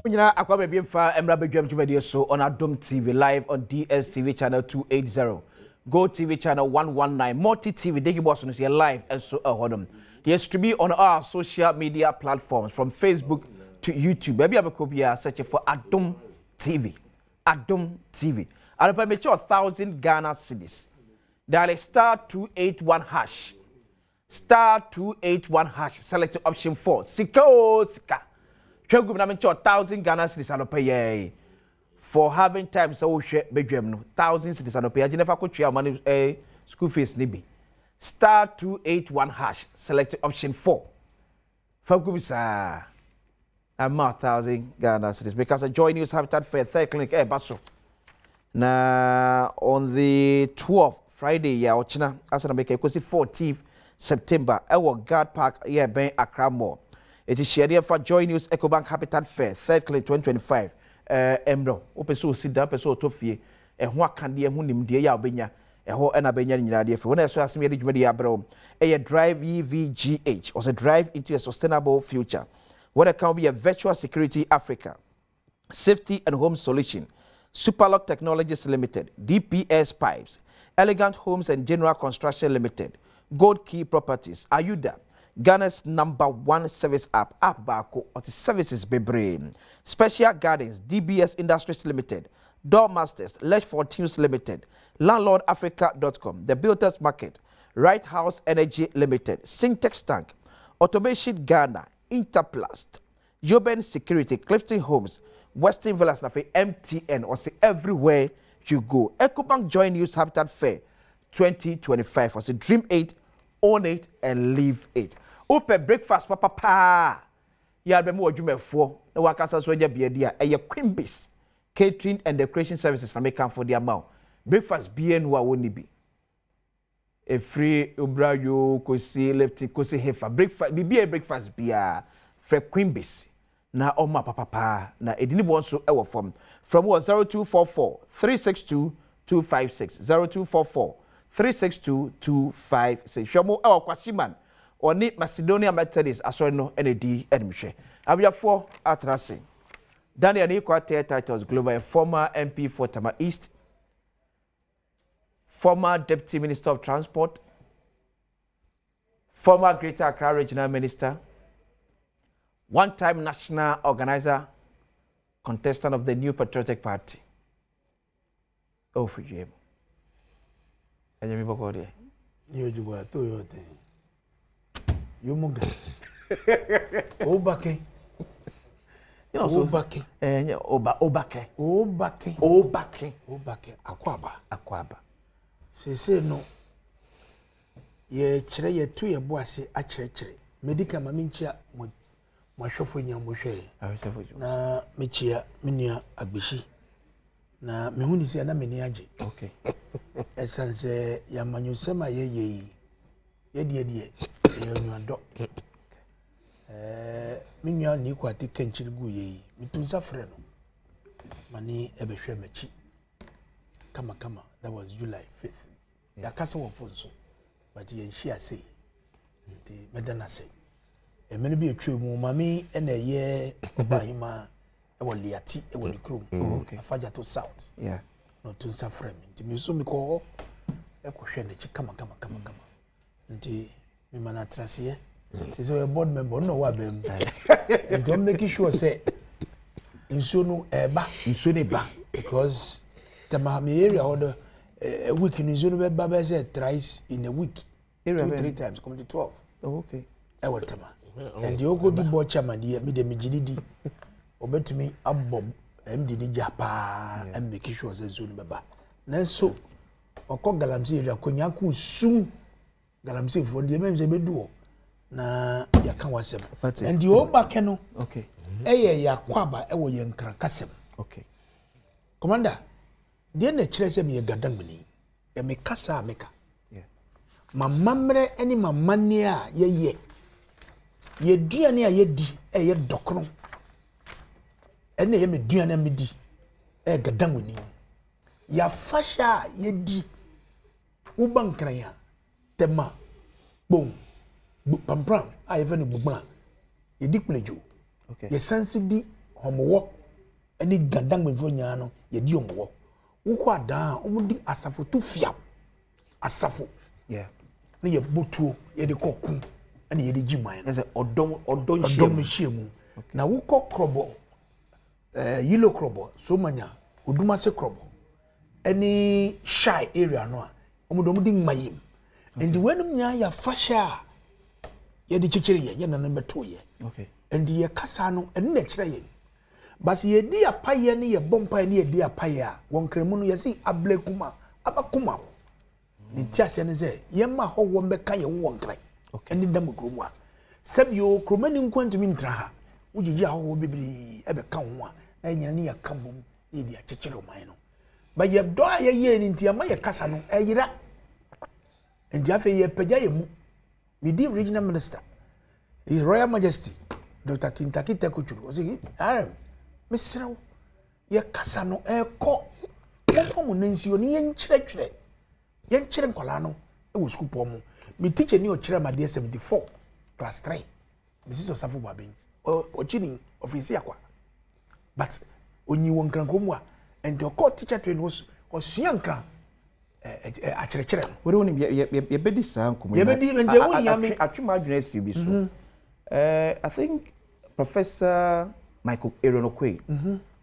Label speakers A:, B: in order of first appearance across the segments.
A: Unyina akwa be mfa emra bedwam dwumadi so on Adom TV live on DSTV channel 280. Go TV channel 119. Multi TV Digi Boss on here live and so hodom. Yes, to be on our social media platforms from Facebook to YouTube. Baby abekobia search for Adom TV. Adom TV. And if I make sure 1,000 Ghana cedis. Dial star 281 hash. Star 281 hash. Select option 4. Sika. Chegum na mencho 1,000 Ghana cedis anope for having time so share bedwam no 1,000 cedis anope ya never ko twa money school fees ni bi star 281 hash select option 4 fagum sa I'm 1,000 Ghana cedis because I join News Habitat Fair third clinic baso na on the 12th Friday ya ochina asana make ekosi 14th September ewo Guard Park ya ben Accra Mall. It is shared for Joy News Ecobank Habitat Fair, 3rd Clay 2025. Emro, opeso sida, opeso tofie, ho akande ho nimde ya obenya, ho na benya nyina de fe. When I so asemi de dwumade ya bro, drive EVGH, or drive into a sustainable future. What can be a virtual security Africa, safety and home solution, Superlock Technologies Limited, DPS Pipes, Elegant Homes and General Construction Limited, Gold Key Properties, Ayuda, Ghana's #1 service app Bako, or the services bebre. Special Gardens, DBS Industries Limited, Doormasters, Lesh Fortunes Limited, LandlordAfrica.com, The Builders Market, Right House Energy Limited, Syntex Tank, Automation Ghana, Interplast, Yoben Security, Clifton Homes, Western Villas, MTN, or say everywhere you go. Ecobank Join News Habitat Fair 2025, or say Dream 8, own it and live it. Open breakfast papa ya be mo adwuma fo na wakasa so nya bia dia eye Queen Base catering and decoration services na make am for their mouth breakfast bia no a woni bi e free obrayo kosi lepti kosi hefa breakfast bia breakfast bia for Queen Base na oma papa na edini bo nso e wo from 0244 362 256 0244 362-256. Shamo ewa kwashiman oni Macedonia Methodist asori no ND admission. Abiafo atrase. Daniel Nikwate titles Global, former MP for Tama East, former Deputy Minister of Transport, former Greater Accra Regional Minister, one-time national organizer, contestant of the New Patriotic Party. Oh, for you. And you go there.
B: You go to your thing. You mug. Obake.
A: You know,
B: Obake. Obake. Akwaba. Say no. Ye chere ye tu ye boase a chere. Medical maminchia mo shofo nya mo hwe. Na mechia menua agbeshi. Na mehuni si na meni age.
A: Okay.
B: Esanse ya manyusema ye die nuado. Minua ni kwate kanchiri gu ye. Mitunsa frɛ no. Mani ebehwe machi. Kama that was July 5th. Ya kasa wo fonso. But ye share say. Nti medana say. Emene bi etwe mu mami na ye obahima ewo liati ewo ni krom. Afaja to south.
A: Yeah.
B: No to safrem. Nti mi so mi ko hwe na chi kama. Nti mi mana trase say a board member no wa bem. Don't make sure say nso no eba because the Mahami area order a week in nso no be say thrice in a week. 2-3 times come to 12.
A: Oh, okay.
B: Ewo tema. And the ogo di board chairman di me de migidi obetumi abob MD ni japa and make sure say nso no beba. Na so okọ galamsey area konya ku sum galamsey for the memse bedu na yaka wasem and the obake no
A: okay
B: yakwaba ewo ye nkrakasem
A: okay
B: commander de na kire se me gadangni e me kasa meka
A: yeah
B: mamamre ani mamane a ye duane a ye di ye dokron ene ye me duane me di gadangni ya fasha ye di ubankran tema bom pampram a even bugba ye di plejo
A: okay
B: ye sense di homowo any gandang mvonya ye di omwo wokɔ adan omudi asafo to fiam asafo
A: yeah
B: ne ye botuo ye de kokku ene ye de giman
A: no odon
B: hyiemu na wokɔ krobo yilo krobo so manya odumase krobo any shy area no a omudi mayim and when nya ya fasha ye de chichiri ye na beto ye
A: okay
B: and ye kasa no ene na kire ye bas ye di apaye ne ye bompa ne ye di apaye a won kremu no ye si ablekuma abakuma ni tiase ne ze ye ma ho wo mbeka ye won krai ene dam kromu a sabio kromani nkwantimi ntra ha ujiji aho bibiri ebeka ho a enya ne ya kabom ne di achichiri oman no ba ye do ye ni ntia ma ye kasa no eyira and afa ye pagya ye mu midi regional minister His Royal Majesty Dr. Kintaki Tekuchuru osi mesrew ye kasa no eko konfomu nansi oni ye nkyerɛ nkwala no e wo school pomu mi teacher ni o kyerɛ ma de 74 class 3 Mrs. Osafo Baben o chini office yakwa but onyi won kranko mu a and the court teacher train was suankra akyerɛkyerɛ
A: we don't ye bedi saa nkomo
B: ye bedi nje wo yame
A: atwema adwene si bi so I think Professor Michael Eronokwe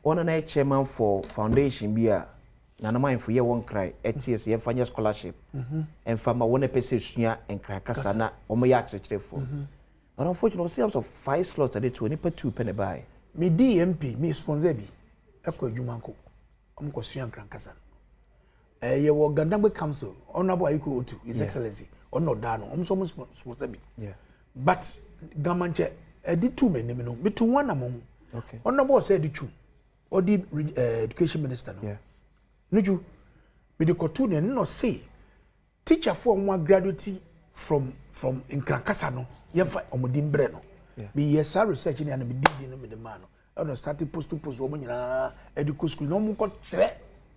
A: on na chairman for foundation bia na na man for ye won cry ETS ye fanya scholarship and fama wona pese sua enkra kasa na omo ya akyerɛkyerɛfo but unfortunately we have 5 slots at to nipa 2 pen buy
B: me DMP me sponsor bi ekɔ adwumanko omkɔ sua enkra kasa ye wo Gandangbe Council honorable Ayiko Otu his excellency ono da no omso sponsor bi but gamanche edi two menim no metu one among
A: okay
B: honorable say edi two odi education minister no nuju me de kotu ne no say teacher for one graduate from Nkrakasa no ye fa omodin bre no be yes research ni and be did no me the man no no start post to post wo nyina educo school no mo ko kyerɛ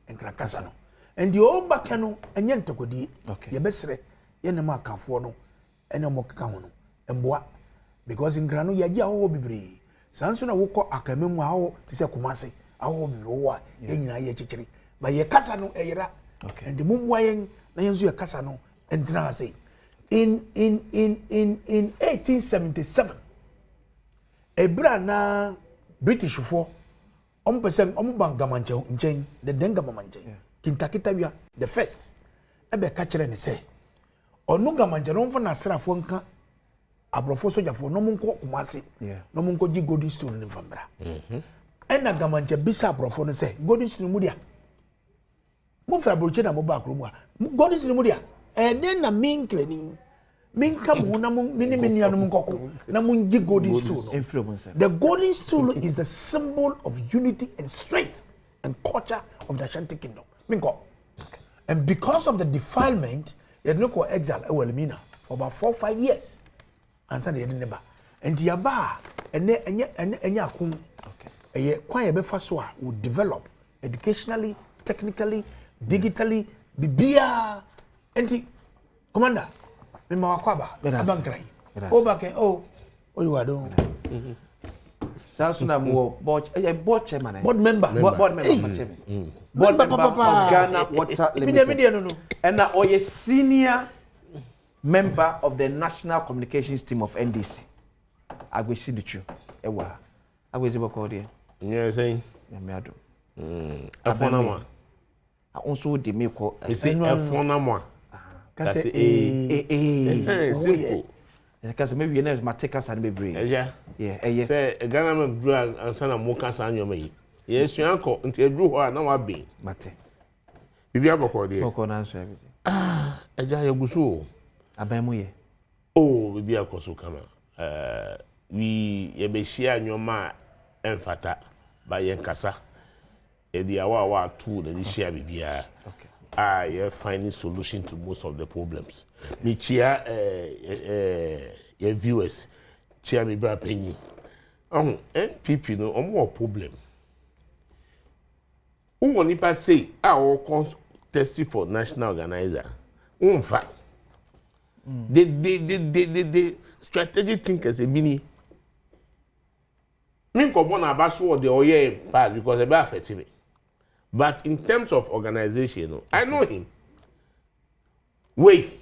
B: Nkrakasa no and the old back no enye ntokodi ye besere ye ne ma kanfo no ene mo keka ho no emboa because Nkra no ye gi awo bibiri sanso na wokɔ akamemu awo ti se kumase awo bibiri wo a ye nyina ye chichiri ba ye kasa no eyira and the mumwa yen na yenzo ye kasa no entra say in 1877 ebra na British for ompese ombangamanche nchen the dengamanche kintakitawia the first ebe ka kire ne se onu gamanche no mfa na asrafo nka abrofo sojafo no munko kumase no munko gi golden stone ne mfambra ena gamanche bisa abrofo no se golden stone mu dia mo fa broche na mo ba akro mu a golden stone mu dia den na minkrani minka mu na mu mini anu nkoko na mu gi golden stone the golden stone is the symbol of unity and strength and culture of the Ashanti kingdom minko and because of the defilement they no go exile Ewelmina for about 4-5 years and say they never and yaba enya akun eye kwan ye be fa so a will develop educationally technically digitally bibia enti commander me ma wakwaba abankrai o back oh you are do
A: Sasuna mo board chairman
B: board member
A: board member of Ghana Water Limited and now a senior member of the national communications team of NDC agwesi duchu ewa agwesi boko there
C: you saying
A: ya me Adom
C: afona mo
A: onso de me ko
C: afona mo
B: kasi
C: simple
A: because maybe na mateka san bebre
C: yeah
A: say
C: Ghana me bru ansana mo kasa anyoma yi ye suanko nti edru ho a na wa bin
A: mate
C: bibi aboko there
A: boko na answer everything
C: eja ye gusu
A: aban mu ye
C: bibi akoso kama we ye be share anyoma emfata ba ye nkasa e dia wa tu na share bibia you finding solution to most of the problems. Me chia your viewers, chia me bra penny. NPP no more problem. Who won't even say our contest for national organizer? In fact, the strategic thinkers a mini. Me Think of one about so the oye part because they affect me. But in terms of organization, I know him. Wait.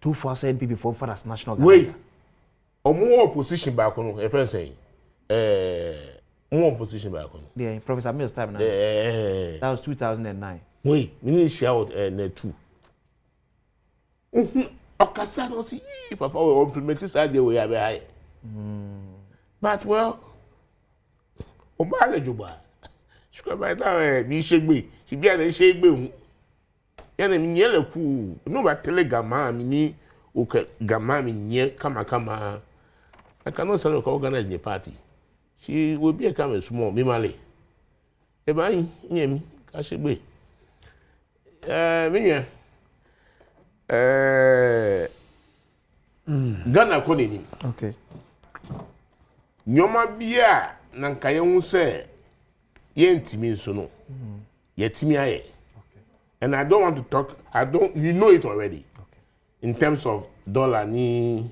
A: 247 people before for as national
C: Wait. Or more opposition back on if I say more opposition back on.
A: Yeah, Professor Mills time now. That was 2009.
C: Wait, we need to shout two. Okasa no see papa will implement this idea we have high. But well, Obale Juba. She come by now me shegbe. She be an shegbe. Yana mi yele ku. No ba telegama mi ni o gama mi nye kama. I cannot say organize the party. She will be a come small me male. E ba yin mi ka shegbe. Me Ghana konini.
A: Okay.
C: Nyoma bia na nkaye hu se ye ntimi nso no. Yetimi aye.
A: Okay.
C: And I don't want to talk, you know it already.
A: Okay.
C: In terms of dollar ni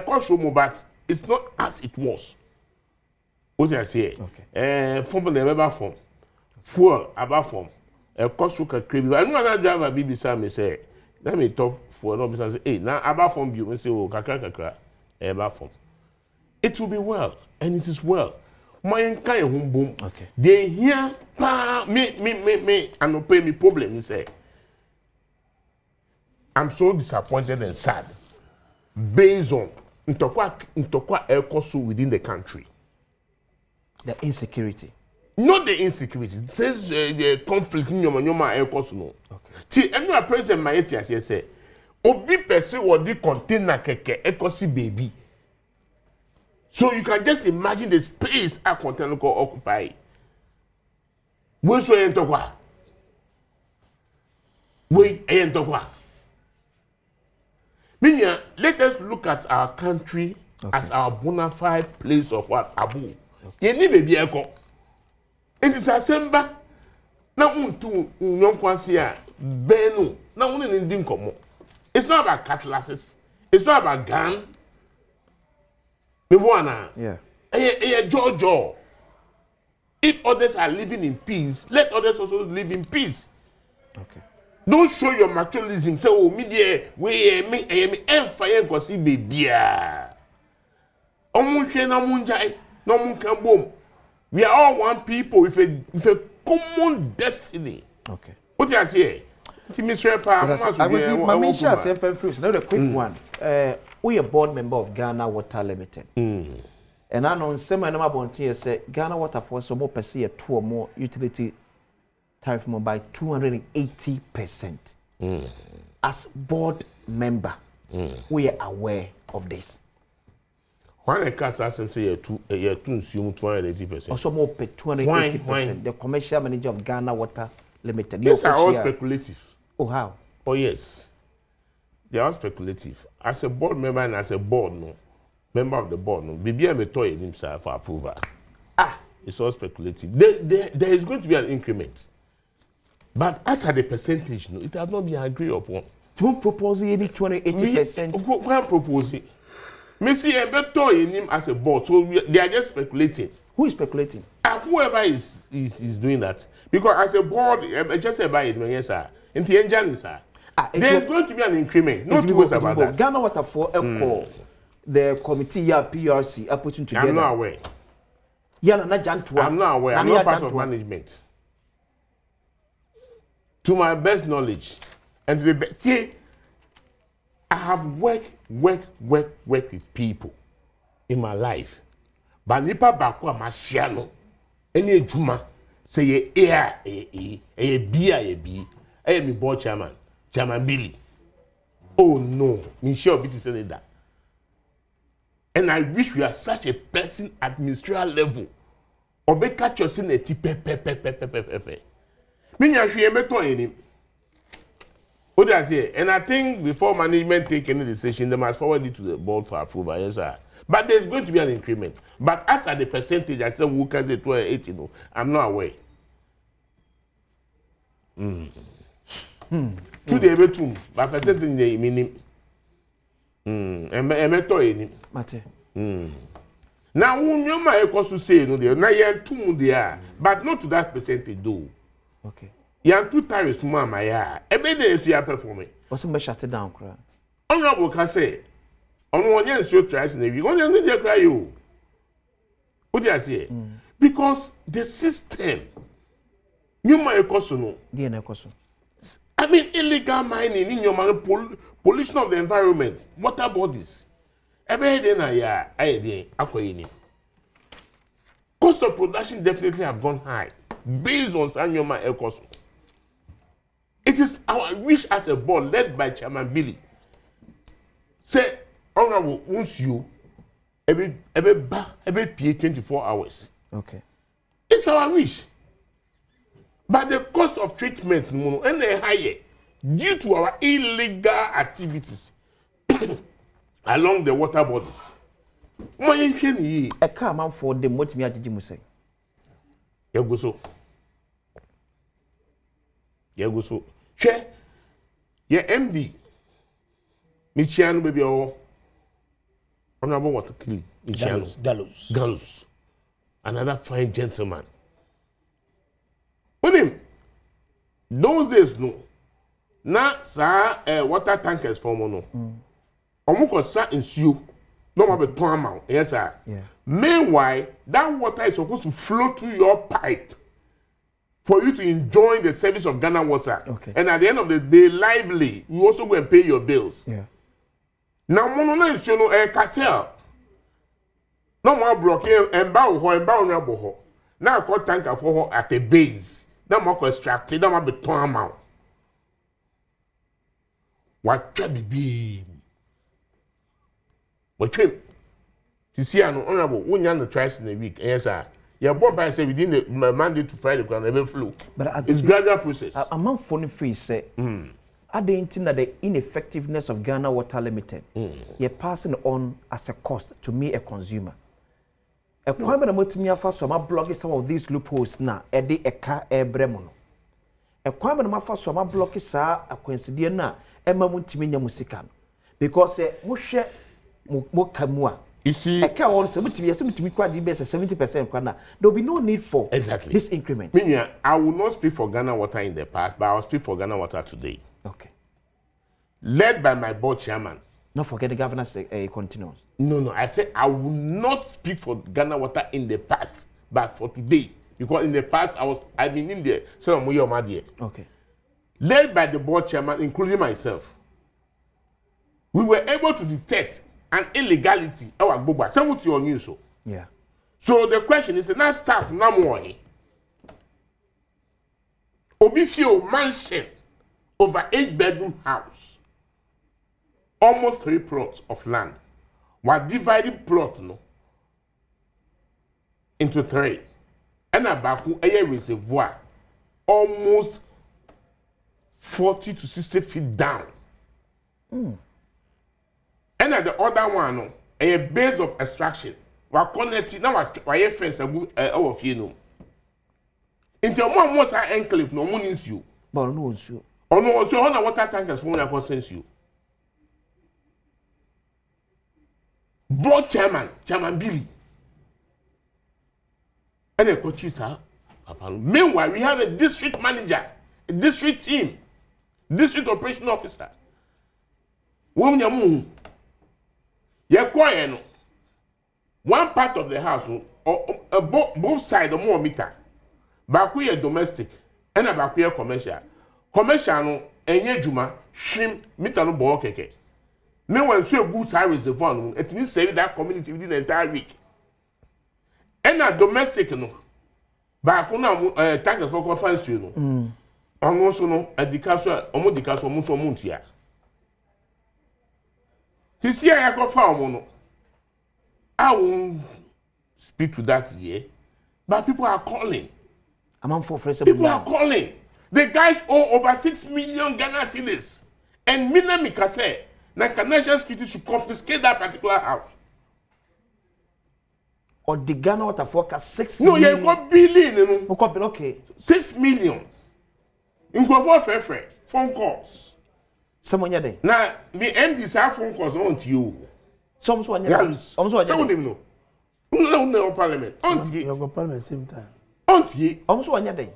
C: cost but it's not as it was. What I say?
A: Okay.
C: Form the weber form. Fuel about form. Cost ka crazy. I know another driver BBC me say let me talk for no business. Hey, now about form you say oh kakra about form. It will be well, and it is well. My kind of boom.
A: Okay.
C: They hear me and no pay me problem. You say I'm so disappointed and sad based on ntokwa elkosu within the country.
A: The insecurity.
C: Not the insecurity. It says the conflict in your elkosu no.
A: Okay.
C: See, any president Mayetti as say, obi person what the container keke ekosi baby. So you can just imagine the space a container can occupy. We so entokwa. We entokwa. Minya, let us look at our country as our bona fide place of what abu. Ye ni baby eko. In this assembly, na untu unyonkwasi a benu na uni ndi nkomo. It's not about cutlasses. It's not about gun.
A: Yeah.
C: Jojo. If others are living in peace, let others also live in peace.
A: Okay.
C: Don't show your materialism. Say, oh, media, we me, fire kosi baby. We are all one people with a common destiny.
A: Okay.
C: What do you say? I was
A: now the quick one. We are board member of Ghana Water Limited. And I know some number volunteer say Ghana Water for some more per se 2 or more utility tariff more by 280%. As board member, we are aware of this.
C: When a cast say you 280%.
A: Also more per 280%. The commercial manager of Ghana Water Limited.
C: These are all speculative.
A: Oh, how?
C: Oh, yes. They are speculative. As a board member and as a board, no, member of the board, no, BBM toy himself for approval. It's all speculative. There is going to be an increment. But as at the percentage, no, it has not been agreed upon.
A: Who propose any 280%?
C: Who propose it? Messi and toy him as a board, so they are just speculating.
A: Who is speculating?
C: Whoever is doing that. Because as a board, just about it, yes, sir. In the engine, sir. There's going to be an increment. No two ways about that.
A: Ghana Water for call the committee PRC are putting together.
C: I'm not aware.
A: I'm
C: not aware. I'm not part of management. To my best knowledge, and to the best, see, I have worked with people in my life. But nipa bakwa masiano, any juma say ye I am a board chairman Billy. Oh no, me sure be to say that. And I wish we are such a person at ministerial level. Or be catch your sin a tipe. Me nya hwe meto any. What I say? And I think before management take any decision, they must forward it to the board for approval. Yes, sir. But there's going to be an increment. But as at the percentage, I said, who can say 280? No, I'm not aware. To the betum, but percentage meaning. And meto any.
A: Mate.
C: Now, when you might also say, no, there, now you're two there, but not to that percentage, though.
A: Okay.
C: You're two tires to my eye. Every day is your performing.
A: What's the shut it down, cry?
C: Honorable can say, on one year, so tries in the week, only need to cry you. What do I say? Because the system, you might also know. I mean, illegal mining in your man, pollution of the environment, water bodies. Every day now, yeah, cost of production definitely have gone high based on Sanyoma Ecoso. It is our wish as a board led by Chairman Billy. Say, Honorable, once you every PA 24 hours.
A: Okay.
C: It's our wish. But the cost of treatment and they higher due to our illegal activities along the water bodies.
A: A car man for the what me ajimu say.
C: Yaguso. Che, ye MD. Michiano baby oh. Honorable water clean. Gallows. Another fine gentleman. Him. Those days no. Na sa water tankers for mono. Omuko sa insu. No matter ton amount. Yes, sir.
A: Yeah.
C: Meanwhile, that water is supposed to flow through your pipe for you to enjoy the service of Ghana water.
A: Okay.
C: And at the end of the day, lively, you also go and pay your bills.
A: Yeah.
C: Now, mono is you know a cartel. No more blocking and bow ho. Now I call tanker for her at the base. Now more extracted, now be ton amount. What can be? But you see, an honorable, when you're on the twice in a week, yes, sir. You're born by say within the Monday to Friday, can never flew. But it's gradual process.
A: A man phone free say, I don't think that the ineffectiveness of Ghana Water Limited, you're passing on as a cost to me, a consumer. A kwame na motimi afa so ma block some of these loopholes na e de eka ebremo no. E kwame na mafa so ma block sa akwansidie na e ma muntimi nya musika no. Because mo hwe mo kamu a
C: you see
A: eka won se mutimi kwa di be 70% kwa na there will be no need for this increment.
C: Meaning, I will not speak for Ghana Water in the past, but I will speak for Ghana Water today.
A: Okay.
C: Led by my board chairman.
A: Not forget the governance continues.
C: No. I said I will not speak for Ghana Water in the past, but for today. Because in the past, I've been in there. So I'm
A: okay.
C: Led by the board chairman, including myself, we were able to detect an illegality. Our Boba, some to your news.
A: Yeah.
C: So the question is, now staff no more. Obifio mansion over 8-bedroom house. Almost 3 plots of land were divided plot no into 3. And about a reservoir almost 40 to 60 feet down. And at the other one, no, a base of extraction were connected now why fence of you know. Into one was our enclave no one is you.
A: But no one's you.
C: Or no, so on water tankers for your consensus you. Board Chairman Billy. And the coaches are. Meanwhile, we have a district manager, a district team, district operation officer. When you move, you're quiet. One part of the house, or both sides, or more meter. Back we domestic, and back we commercial. Commercial, and juma, shrimp, meter no ball keke. Meanwhile, so good high reservoir, it means save that community within the entire week. And a domestic, no. But I tankers for conference, you know. And also, no, at the castle, almost the castle, almost a month here. This year, I got found, I won't speak to that year, but people are calling. People are calling. The guys owe over 6 million Ghana cedis. And Minamika said, that National Security should confiscate that particular house.
A: Or the Ghana Water forecast 6 million.
C: No, you got billion. You know.
A: Okay.
C: 6 million. You go for phone calls.
A: Someone there.
C: Now, the MDs have phone calls on to you.
A: Some
C: know. No parliament.
B: You go parliament same time.
C: Auntie.
A: Also on your day.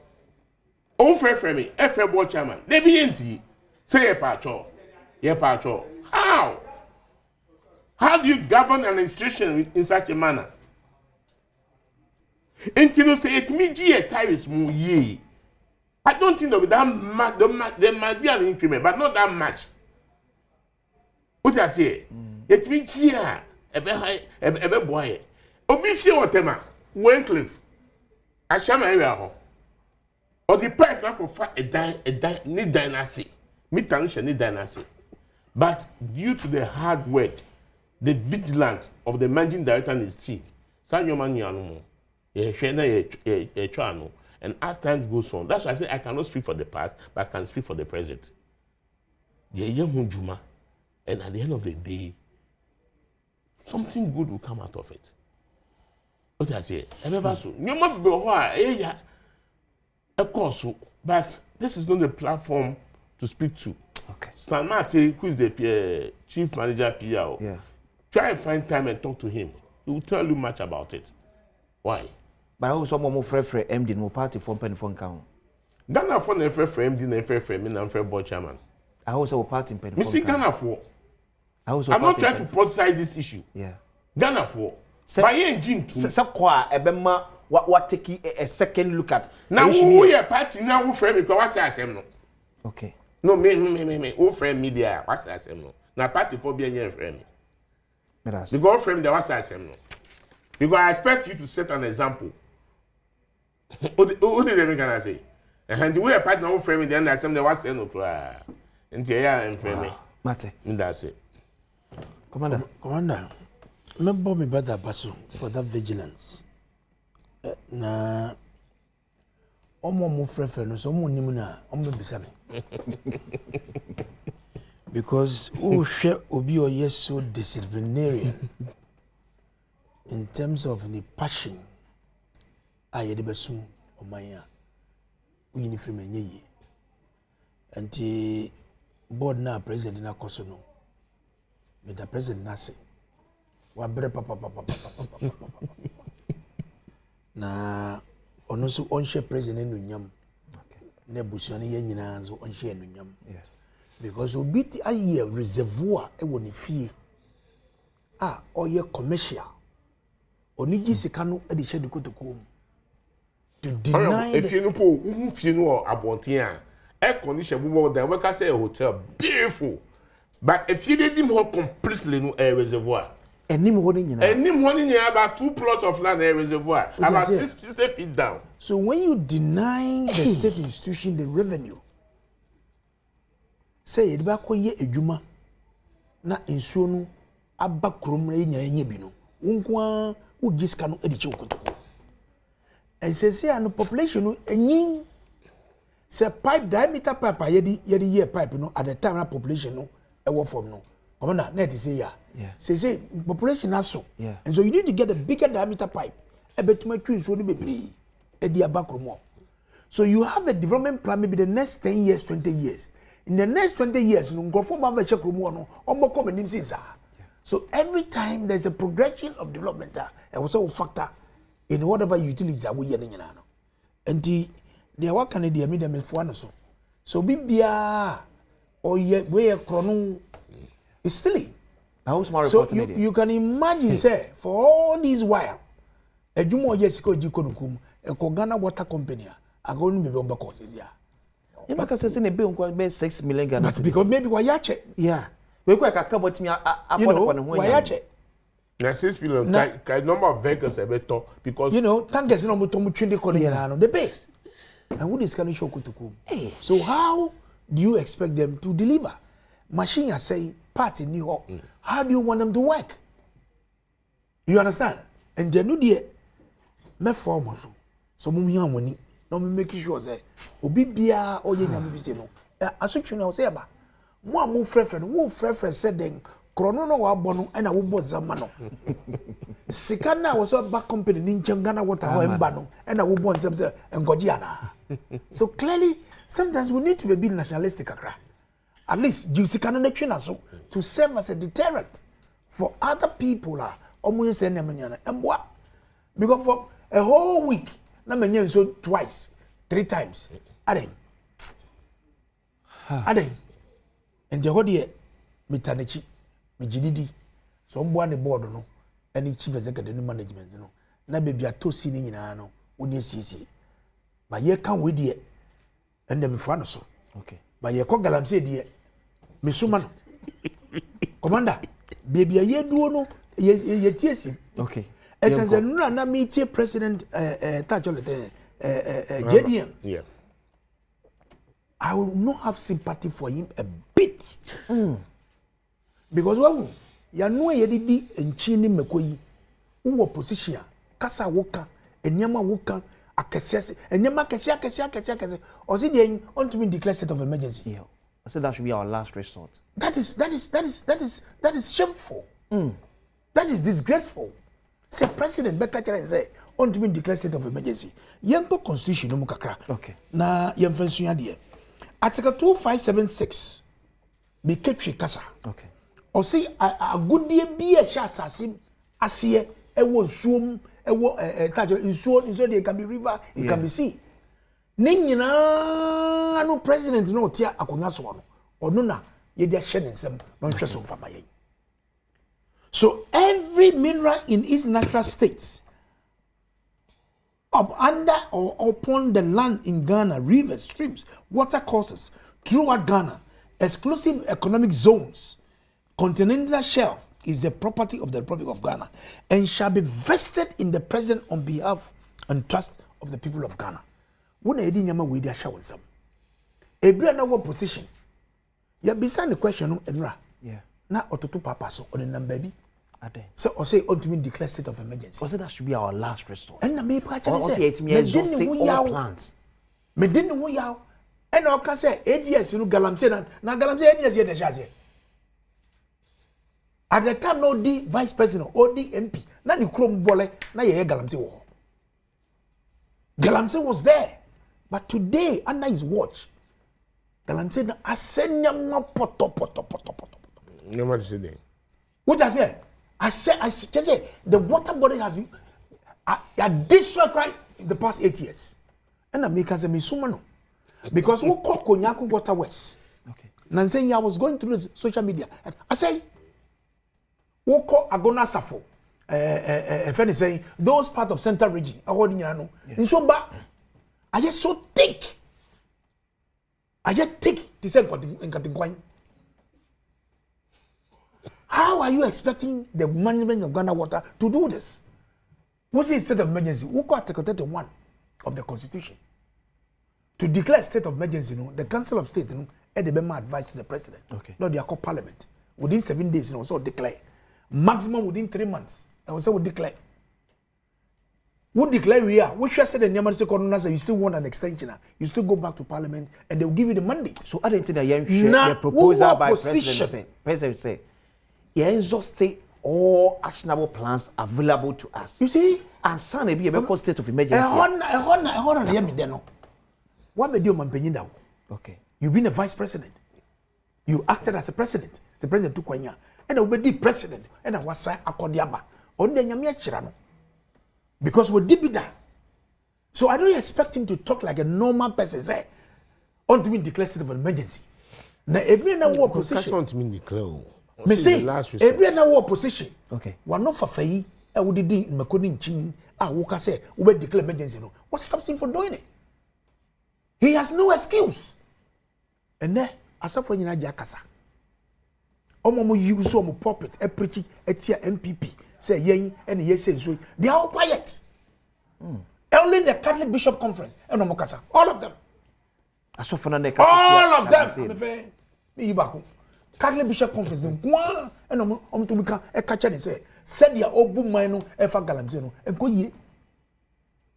C: On fair me, fair board chairman. They be auntie. Say a patcho. Ye patcho. How? How do you govern an institution in such a manner? Until you say it me G a tyrus mu ye. I don't think there must be an increment, but not that much. What I say? It me G a be boy. Obi fie whatever. Wincliffe. I shall my area home. Or the pipe not for a dynasty. Me tangition need dynasty. But due to the hard work, the vigilance of the managing director and his team, and as time goes on, that's why I say I cannot speak for the past, but I can speak for the present. And at the end of the day, something good will come out of it. What I say, of course, but this is not the platform to speak to.
A: Okay.
C: Stan Mate, who is the chief manager PR, try and find time and talk to him. He will tell you much about it. Why?
A: But I also more free MD no party from Penfon Count.
C: Ghana for the free MD and free me and free board chairman.
A: I also party in Penfon.
C: Missy Ghana for.
A: I'm
C: not trying to politicize this issue.
A: Yeah.
C: Ghana for. By engine too.
A: So qua ebema what take a second look at.
C: Now who your party now who frame me because I say no.
A: Okay.
C: No me who frame media what I say no. Na party for be any frame me.
A: Because
C: the God frame the what I say no. Because I expect you to set an example. Who did they gonna say? And the way a party now frame me then I say the what say no cry. Into here and frame me.
A: Mate.
C: That's it.
B: Commander, me bo me better paso for that vigilance. Na omo mo frefre no so mo nim na omo bisa me. Because who share obi or yes so disciplinarian in terms of the passion aye de besum omanya uyini frame nye yi. Anti board na president na koso no. Me the president nase wa bre papa na ono so onhye president enunyam na busuane ye nyina so onhye enunyam because obiti aye reservoir e woni fie oye commercial onigi sika no e de hye de kotoko to deny
C: if you know po fie no abonten a air condition bubo dan we ka say a hotel beautiful. But if you didn't hold completely no air reservoir,
A: any morning
C: about 2 plots of land air reservoir, about 60 feet down.
B: So when you deny the state institution the revenue, say it back ye ejuma na insuo no aba krom na nyanya bi no wonkwa wo giska no ediche okotoko. And say an population no enyin say pipe diameter pipe yedi pipe no at the time na population no e from no. Commander, net is say say population aso. And so you need to get a bigger diameter pipe. E betuma twin so ni bebre e di abakromo. So you have a development plan maybe the next 10 years, 20 years. In the next 20 years, no go for ba check kromo no ombo come nim since. So every time there's a progression of development and also factor in whatever utilities are we yen nyina no. Enti they work can dey me dem for no so. So bibia or ye we chrono is silly. So you can imagine say for all these while ejumo yesiko jikonukum e ko Ghana Water Company agonu be bomba courses ya.
A: You make us say be unko be 6 million Ghana.
B: But because maybe why yache.
A: Yeah. We go ka bot me afford upon who
B: yache.
C: Na 6 million kai number of vehicles e better because
B: you know tankers no mo to mo twinde ko no the base. And who this can show kutukum. So how do you expect them to deliver? Machine are saying parts in New York. How do you want them to work? You understand? And then no dear me form so mum yan woni no me make sure say obi bia oye nyame bi say no asotwe no say ba mo am frefre no wo frefre say den krono no wa bɔ no na wo bɔ zama no sika na wo so ba company ni nchen Ghana Water ho emba no na wo bɔ nsem say ngoji ana. So clearly sometimes we need to be nationalistic akra. At least you see can to serve as a deterrent for other people omo say na manyana emboa because for a whole week na menye so twice 3 times adem ende ho de metanechi megididi so mboa ne board no any chief executive no management no na bebi atosi ni nyina no woni siesie ba ye kan we de ende before no so
A: okay
B: ba ye ko galamse de mesuma no commander bebi aye duo no ye tiesi
A: okay
B: essence no na meet president Tacholete JDM
C: yeah
B: I will not have sympathy for him a bit because when ya no ye di enchi ni mekoyi wo position kasa woka enyama woka akese enyama akese or see the on to declare state of emergency.
A: Yeah, I said that should be our last resort.
B: That is shameful. That is disgraceful. Say President Bekachara and say on to declare state of emergency. Yempo constitution no mukakra.
A: Okay.
B: Na yemfensuya die. Article 2576 be ketwe kasa.
A: Okay.
B: Or see a good dear be a shasasi asie ewo nsuom ewo nsuo they can be river it can be sea. Ninyina no president no tia akonya so no ono na ye dia hye nsem no hwe so mfama yen. So every mineral in its natural states up under or upon the land in Ghana, rivers, streams, water courses throughout Ghana, exclusive economic zones, continental shelf is the property of the Republic of Ghana and shall be vested in the president on behalf and trust of the people of Ghana. When I didn't we dia show some. Ebra na what position? Ya beside the question no enra.
A: Yeah.
B: Na ototo papa so on the number bi.
A: Ade.
B: So or say on to declare state of emergency.
A: I said that should be our last resort.
B: And na me pa cha
A: Or
B: say
A: it may exhaust all plans.
B: Me didn't wo yaw. And I can say 8 years you galamse na galamse 8 years here the chance. At the time no di vice president or the MP na ni krom bole na ye galamse wo. Galamse was there. But today under his watch galamse na asenya poto.
C: No matter today.
B: What I say? I just say the water body has been destroyed right in the past 8 years. And I make as a misumano. Because we call Konyaku Water West.
A: Okay.
B: Nansen, I was going through the social media. And I say, we call Agona Safo. If any say, those part of Central Region, in Somba, I just so thick. I just thick to say in Katingwine. How are you expecting the management of Ghana Water to do this? What's the state of emergency? Who got Article 31 of the Constitution? To declare state of emergency, the Council of State, had the bema advice to the president.
A: Okay.
B: No, they are called Parliament. Within 7 days, so declare. Maximum within 3 months, and also would declare. Would declare we are. What should I say the Nyamanese Corona say you still want an extension? You still go back to Parliament, and they will give you the mandate.
A: So I didn't think that the proposal by President say. Exhaust all actionable plans available to us.
B: You see?
A: And son be a state of emergency.
B: What made you Mpensenpensenmu?
A: Okay.
B: You've been a vice president. You acted as a president. The president took Kwanya. And I will be president. And I was signed Akodiaba. On the Nyamia Chirano. Because we did that. So I don't expect him to talk like a normal person. Say, on to me declare state of emergency. Now, every war position.
C: On to me declare.
B: Me say, every war position.
A: Okay.
B: One not for fayi. I would do in Makoni Chin. Ah, who can say, we will declare emergency. No. What stops him from doing it? He has no excuse. And then, as of when you are Jakasa, Omo use some puppet, a preaching, a tia MPP, say yen, and yes, so they are all quiet. Only the Catholic Bishop Conference, and Omokasa, all of them. All of them. Catholic Bishop Conference, and to become a catcher and say, said your old boom mino, a fagalamzeno, and go ye.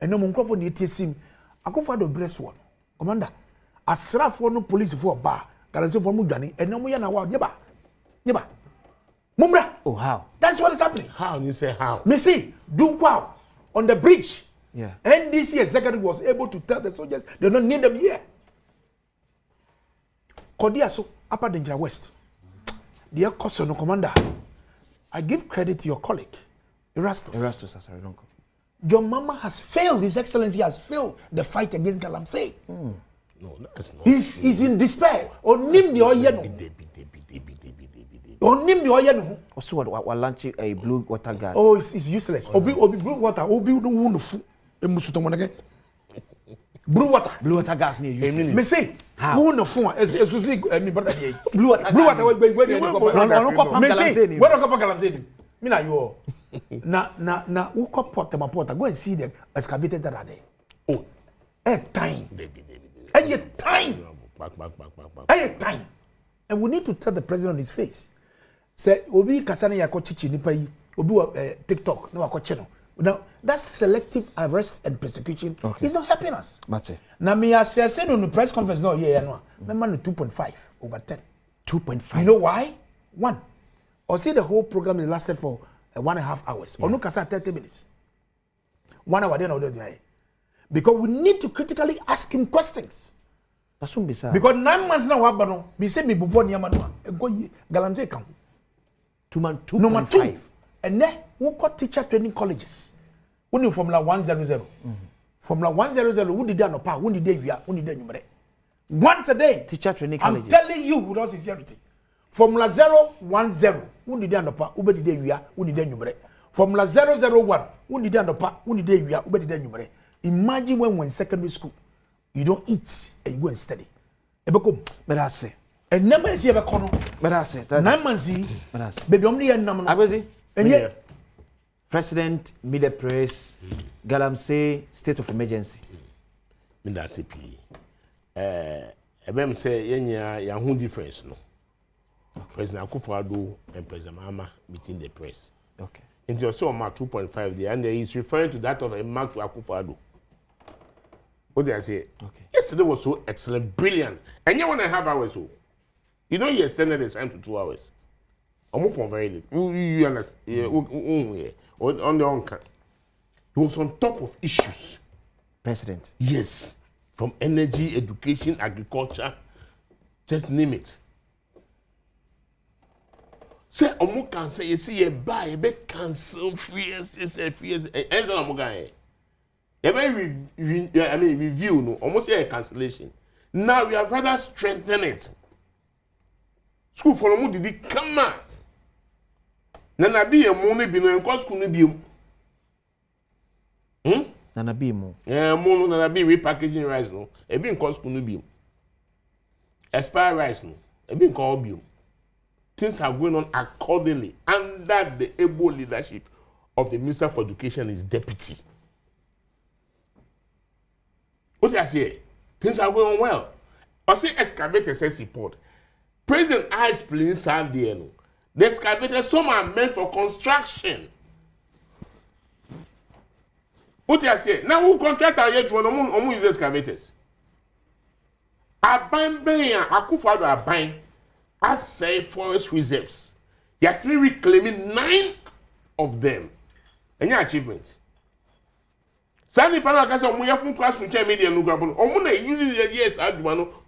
B: And no microphone, you tease him. I go for the breast one. Commander, a sraf for no police for a bar, Galanzo for Mudani, and no more than a while, Yeba. Mumra.
A: Oh, how?
B: That's what is happening.
C: How? You say how?
B: Missy, Dunkwao, on the bridge.
A: Yeah.
B: NDC executive was able to tell the soldiers they don't need them here. Kodiaso, Upper Danger West. Dear Kosono Commander, I give credit to your colleague, Erastus.
A: Sorry, don't go.
B: John Mama has failed. His Excellency has failed the fight against Galamsey.
C: No, that's not.
B: He's in despair. Onim the oye Onim the oye
A: Also, what launching a blue water gas.
B: Oh, it's useless. Obi blue water. Obi don't want to fool. Blue water.
A: Blue water gas near you.
B: Me say, who no phone? As me brother here.
A: Blue water.
B: Blue water. Where
A: No,
B: me say, where don't go Galamsey? Me na you. Na who call port them port? Go and see the excavated that are there. Oh, time. Time. Time. And we need to tell the president on his face. Say, Obi Kasane Yako Chichi Nipai, Obi TikTok, no Wako channel. Now, that selective arrest and persecution is not helping us. Now, me I said on the press conference, no, remember 2.5 over 10.
A: 2.5.
B: You know why? 1. Or see the whole program is lasted for 1.5 hours. Or no, 30 minutes. 1 hour, then I'll do it. Because we need to critically ask him questions.
A: That's what bizarre.
B: Because 9 months now, Wabano, me say me bubo ni amano, go Galamsey count.
A: 2.5.
B: Number 2, and then we got teacher training colleges. We Formula 100. Formula 100, who did that no pa, who did they who did they number. Once a day,
A: teacher training colleges.
B: I'm telling you with all sincerity. Formula 010, who did that no pa, who did they who did they number. Formula 001, who did that no pa, who did they who did they number. Imagine when we're in secondary school, you don't eat and you go and study. Ebeko,
A: but I say.
B: And never is here a
A: But I say.
B: 9 months, baby, only a number. And yet,
A: President made the press, Galamsey state of emergency.
C: That's a P. Say, Yahoo difference, no. President Akufo-Addo and President Mahama meeting the press.
A: Okay.
C: And you saw Mark 2.5 there, and he's referring to that of a Mark to Akufo-Addo. What did I say?
A: Okay.
C: Yesterday was so excellent, brilliant. And you want to have hours, so. You know, he extended the time to 2 hours. I'm up on very late. You understand? Yeah. On the on he was on top of issues.
A: President.
C: Yes. From energy, education, agriculture, just name it. Say, Omo can say, you see, a buy, a bit cancel, 3 years, 3 years, and Omo guy. Review, no, almost a cancellation. Now we have rather strengthened it. School for the did it come out. Nana be a money be no cause school be.
A: Nana be mo.
C: Yeah, mono nana be repackaging rice no. E be cause school be. Expire rice no. E be call be. Things are going on accordingly under the able leadership of the Minister for Education, his deputy. What do I say? Things are going on well. I say excavator says support. President I explain Sunday. The excavators, some are meant for construction. What do I say? Now who contract are yet to use excavators? Abandon Akufo-Addo Abine has say forest reserves. They are actually reclaiming 9 of them. Any achievement? Sandy Panaka Muyafun class media Nugabon. Omuna using the years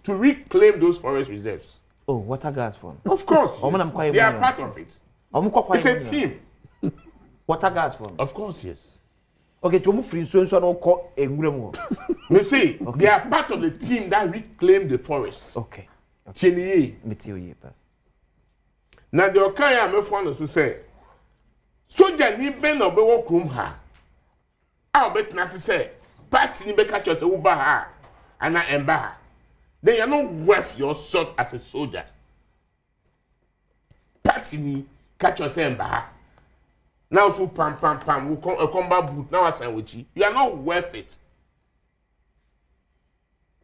C: to reclaim those forest reserves.
A: Oh, water gas fund.
C: Of course. Yes. They are part of it. It's a team.
A: Water gas fund.
C: Of course, yes.
A: Okay, to move free so no call a
C: You see, they are part of the team that reclaimed the forest.
A: Okay.
C: Now the Okaya me phone to say, Soja ni ben no be work room ha. I'll bet Nasi say, party ni be catch us uba ha, and I emba ha. Then you're not worth your salt as a soldier. Party ni catch us emba ha. Now so pam we come a combat boot now as with you. You are not worth it.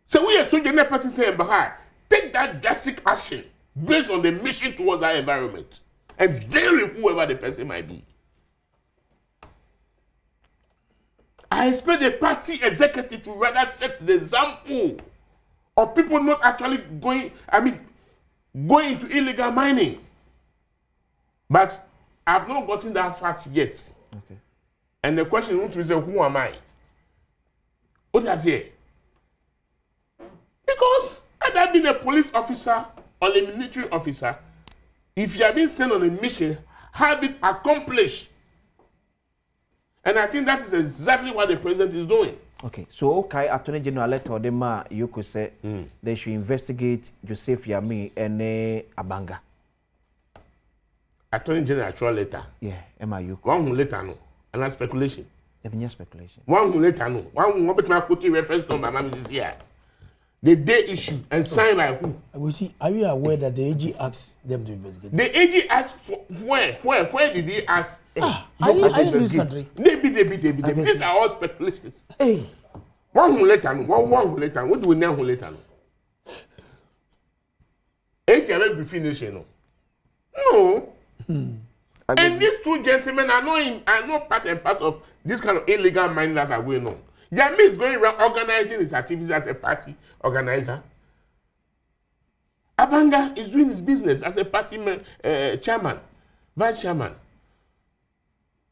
C: So we are soldier na party say emba ha. Take that drastic action based on the mission towards that environment and deal with whoever the person might be. I expect the party executive to rather set the example of people not actually going into illegal mining. But I've not gotten that fact yet.
A: Okay.
C: And the question is, who am I? What does it? Because had I been a police officer or a military officer, if you have been sent on a mission, have it accomplished. And I think that is exactly what the president is doing.
A: Okay, so okay, Attorney General letter them you could say they should investigate Joseph Yami and Abanga.
C: Attorney General actual letter.
A: Yeah, MIU.
C: One who later no, and that's speculation.
A: There speculation.
C: One who later no, one who bet now put reference number, Mama is here. The day issue and sign by who?
B: We see. Are you aware that the AG asked them to investigate?
C: The AG asked for where did he ask?
B: Are you in this country?
C: They be. These are all speculations.
B: Hey.
C: One who later no, one who later. What do we know who later no? AG will be finished no. No. And these two gentlemen are not part and part of this kind of illegal mining that are going on. Yami is going around organizing his activities as a party organizer. Abanga is doing his business as a party chairman, vice chairman.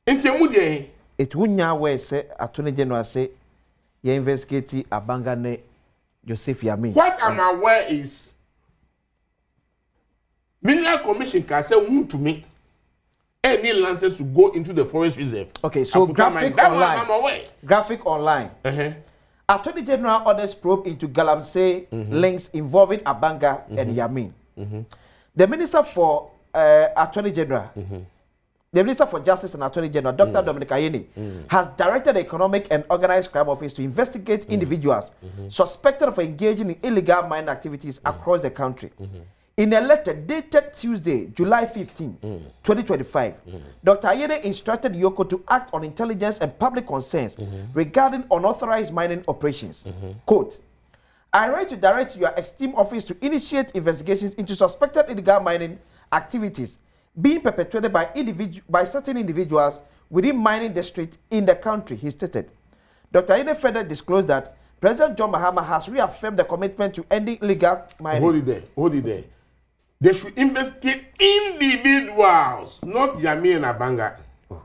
A: It wouldn't where say Attorney General say you investigate Abanga ne Joseph Yami.
C: What I'm aware is Mineral Commission can say to me any lances to go into the forest reserve.
A: Okay, so graphic online. Graphic online. Attorney General orders probe into Galamsey links involving Abanga and Yamin. The Minister for Attorney General, the Minister for Justice and Attorney General, Dr. Dominic Ayeni, has directed the Economic and Organized Crime Office to investigate individuals suspected of engaging in illegal mining activities across the country. In a letter dated Tuesday, July 15, 2025, Dr. Ayede instructed Yoko to act on intelligence and public concerns regarding unauthorized mining operations. Quote, I write to direct your esteemed office to initiate investigations into suspected illegal mining activities being perpetrated by certain individuals within mining districts in the country, he stated. Dr. Ayede further disclosed that President John Mahama has reaffirmed the commitment to ending illegal mining.
C: Hold it there. They should investigate individuals, not Yami and Abanga. Oh.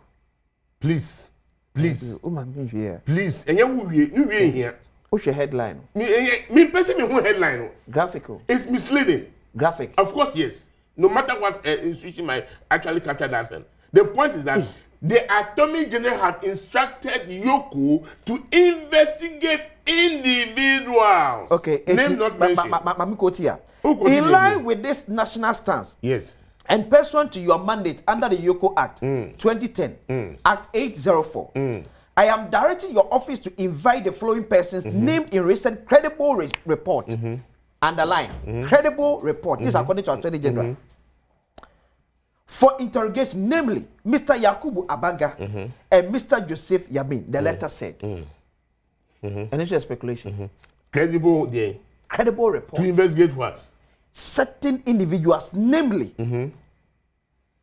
C: Please. Please. And you here.
A: What's your headline?
C: Me personally, headline.
A: Graphical.
C: It's misleading.
A: Graphic.
C: Of course, yes. No matter what institution might actually capture that thing. The point is that the Attorney General had instructed Yoko to investigate individuals.
A: Okay.
C: Name not mentioned.
A: In line with this national stance,
C: yes,
A: and pursuant to your mandate under the Yoko Act 2010, Act 804, I am directing your office to invite the following persons named in recent credible report. Underline, credible report. This is according to Attorney General. For interrogation, namely Mr. Yakubu Abanga and Mr. Joseph Yamin, the letter said. And it's a speculation.
C: Credible
A: report.
C: To investigate what?
A: Certain individuals, namely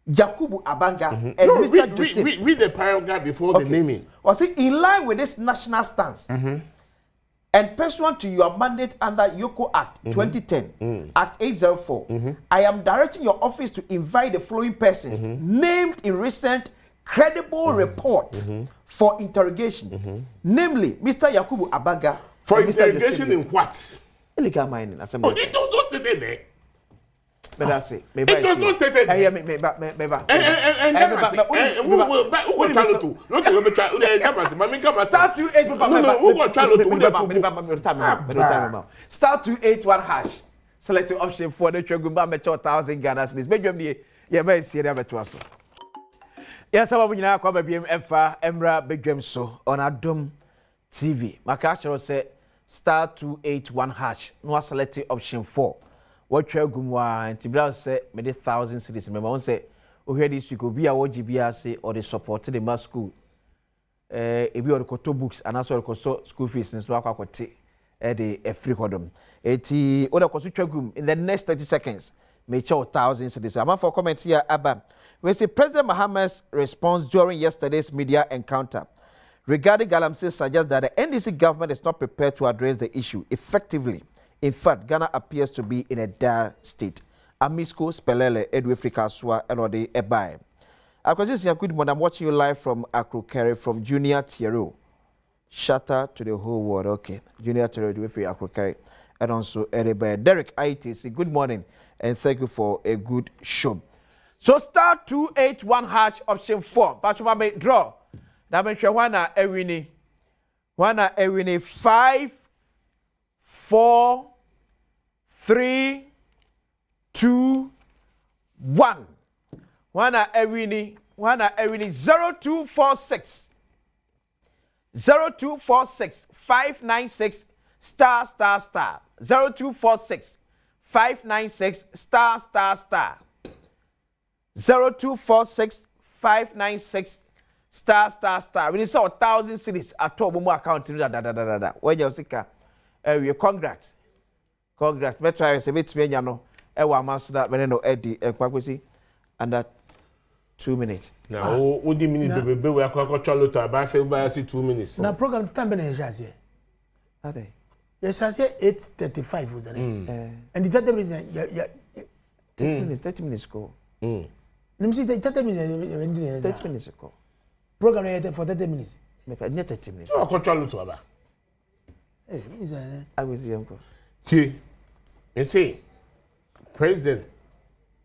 A: Yakubu Abanga and Mr. Joseph.
C: Read the paragraph before the naming.
A: Or say, in line with this national stance and pursuant to your mandate under Yoko Act 2010, Act 804, I am directing your office to invite the following persons named in recent credible reports for interrogation, namely Mr. Yakubu Abanga.
C: For interrogation in what?
A: Illegal mining.
C: It does not state there.
A: But that's it.
C: It does not state there.
A: Start 281 hash. Select the option for the Chogumba Metro 1,000 Ghana cedis. Medjum ye may see the better so. Yes, I'm going to come Emfa Emra Bedjum so on Adom TV. My catcher say star 281 hash. No select option 4. What Chogumwa and Tibra say made 1,000 cedis. Remember, say, oh, here this week will be a OGBA say or they supported the mass school. If you are the books and also the school fees and so on, the free hodom. Eti oda Chogum in the next 30 seconds. May show 1,000 cedis. I'm for comment here, Abba. We see President Mahama's response during yesterday's media encounter regarding Galamsey suggests that the NDC government is not prepared to address the issue effectively. In fact, Ghana appears to be in a dire state. Amisco Spelele Edwifrika Swa Elode Ebai. Good morning. I'm watching you live from Akrokere from Junior Thierry. Shatter to the whole world. Okay. Junior Thierry Edwifrika Akrokere. And also Erebai. Derek ITC. Good morning and thank you for a good show. So star 281 hash option 4. Pachuma may draw. na me hwe wana ewini 5 4 3 2 1 wana ewini 0246 596 star 0246 596 star 0246 596 star. We need 1,000 cities at all. More account da. Where you sika? We congrats. But try to bit me no. Ewa master that we no Eddie kwakwesi under 2 minutes.
C: Now, what do you mean the baby we are going to about 2 minutes?
B: Na program time be na just here.
A: Ade.
B: Yes, I say 8:35 was the name. And the 30 minutes
A: 30 minutes go.
B: Let see 30 minutes
A: ago.
B: Program for 30 minutes.
A: Me 30 minutes.
C: So I control to aba.
B: Eh, is
A: I was young.
C: See. And say president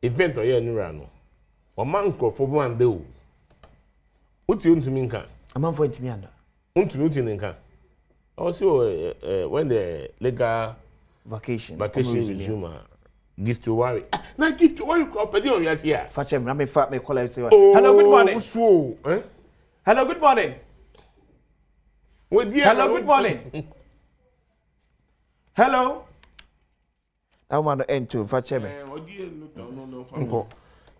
C: event oye nura no. O man ko for one day. What you to mean kan?
A: A man for it me under.
C: Untumi nkan. Also when the legal
A: Vacation
C: resume give to worry. Now give to worry ko pedi on yas here.
A: Fachem na me call out say. Hello, good morning.
C: So,
A: Hello, good morning. Hello, good morning. Hello. I want to end to Fachem.
C: No.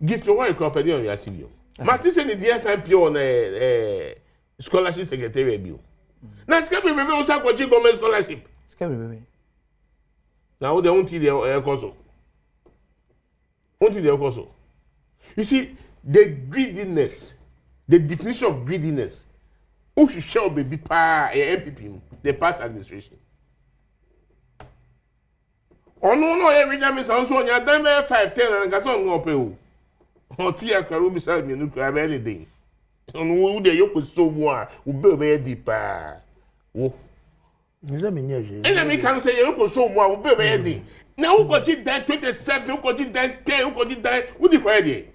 C: Give to worry ko pedi on yas here. Martin say the DSMP on scholarship secretary bill. Now scam baby o sa ko government scholarship.
A: Scam baby.
C: Now they won't the course. You see, the greediness, the definition of greediness, who should shall be MPP, the past administration. Oh no, every time is also on your dime 5-10 and gas on no pay. Oh, Tia Karu beside me, no have anything. On who the yoke was so more, who be deeper. Oh,
B: is that mean?
C: and I can say you so more, who be anything. Now who got it that 27, who got it that 10, who got it that, who the credit?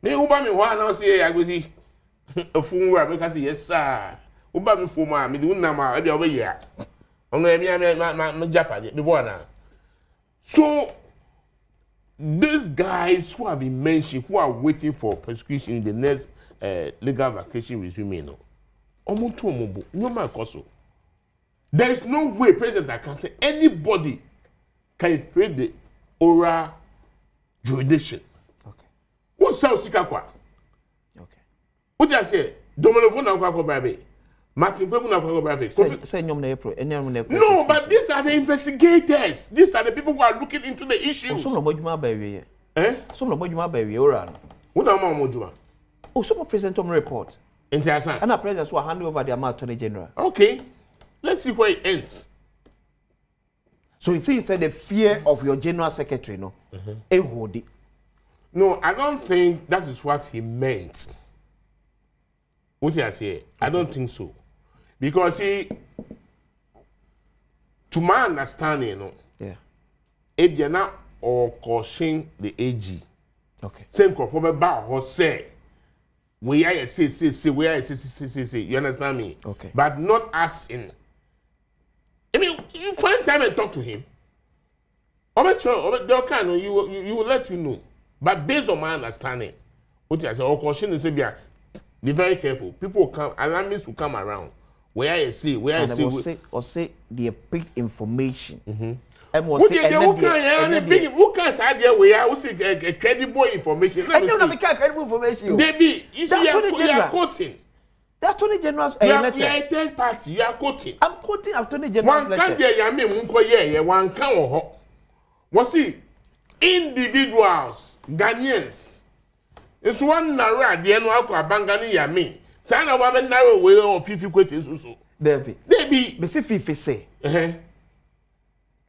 C: Me who buy me one now say I go see a phone where because yes sir. Who buy me for me do na every over here. On my Japan me born now. So these guys who have been mentioned who are waiting for prosecution in the next legal vacation resume no. Omuntu no man koso. There is no way president that can say anybody can create the oral jurisdiction.
A: Okay.
C: What sounds sikakwa?
A: Okay.
C: What you say? Domino na kwa baby. Martin Kweku na kwa baby.
A: Say nyom na April.
C: No, but these are the investigators. These are the people who are looking into the issues.
A: So no modjuma ba wi. So no modjuma ba wi ora no.
C: What am I modjuma?
A: Oh, so present on report.
C: Interesting.
A: And our president will hand over the amount to the general.
C: Okay. Let's see where it ends.
A: So you think you said the fear of your general secretary, no?
C: No, I don't think that is what he meant. What you say? I don't think so. Because to my understanding, no.
A: Yeah.
C: If you're not or caution the AG.
A: Okay.
C: Same conform about her say. We are say, we are say. You understand me?
A: Okay.
C: But not as in. I mean, you find time and talk to him. You will let you know. But based on my understanding, what I say, or caution is be very careful. People will come, alarmists will come around. Where I see,
A: or say they picked information.
C: Who can say we are say credible information?
A: I don't have credible information.
C: Debbie, you are quoting.
A: The Attorney General's
C: you are a third party. You are quoting.
A: I'm quoting Attorney General's letter.
C: One can't one can was see individuals, Ghanaians. It's one narrow at the end of Bangani Yami. Sana wabe narrow way of 50 questions so.
A: Debbie. Me see Fifi say.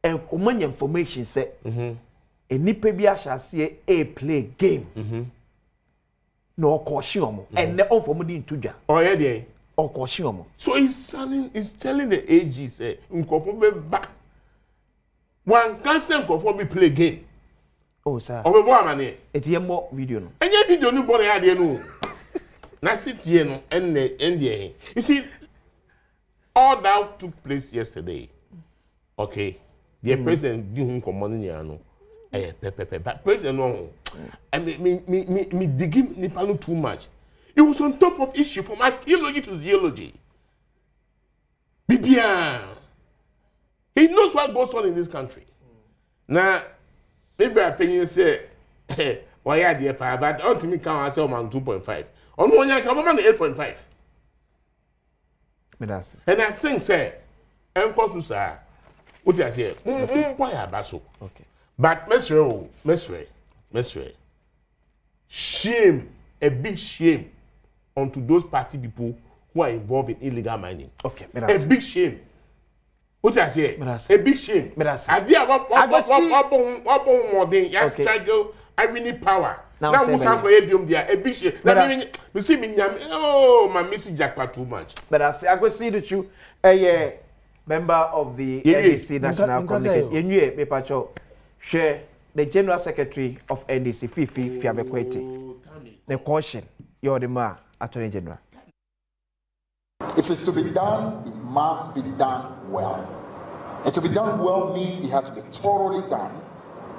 A: And common information say. Enipa bi ahase a play game. No caution and the on for me into ja.
C: Oh yeah there.
A: Or caution.
C: So he's telling the AG say nkofo be back. One can say nkofo be play game.
A: Oh sir.
C: Obe bo amane.
A: Eti yemo video no.
C: Enye video no bo na ya de no. na sitie no ende you see all that took place yesterday okay the president di hun komo ni ano but president no I me digging nipa no too much. It was on top of issue from archaeology to zoology. Bibia. He knows what goes on in this country. Now, maybe my opinion say, why are they but ultimately can I say man 2.5. On one year, come on 8.5. And I think, say, Enkosusa, what I say, why abaso? Okay. But Mesre, shame, a big shame onto those party people who are involved in illegal mining. Okay, a big shame. What I say? A big shame. Idea what more than yes struggle I really power. Now we have Adom there a big shame. That mean we see me oh my message jackpot too much. But I say I go see that you a member of the NDC National Communication. You me pacho share the General Secretary of NDC Fifi Fiabekwete. The caution you're the man Attorney General.
D: If it's to be done, it must be done well. And to be done well means it has to be thoroughly done,